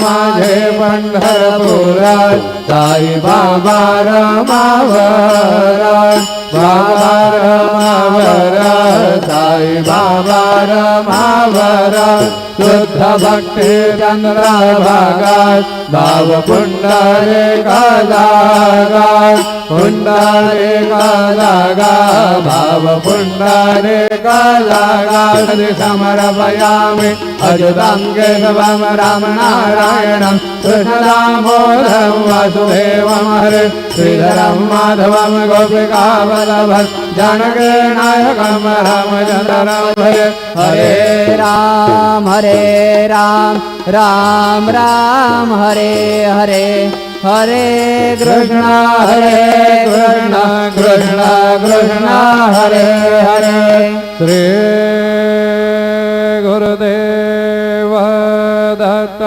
माझे पंढरपुरात साई बाबा रमावरात बाबा रमावरात साई बाबा रमावरात शुद्ध भक्ती चंद्रभागात भाव पुंडलिका जागा पुंडलिका जागा भाव पुंडलिका जागा समर्पयामि अच्युतांगे शवम राम नारायणं कृष्णदामोदरं वासुदेवं हरे श्रीधरं माधवं गोपिकावल्लभं जानकीनायकं रामचन्द्रं भजे हरे राम राम राम हरे हरे हरे कृष्ण कृष्ण कृष्ण कृष्ण हरे हरे श्री गुरुदेव दत्त।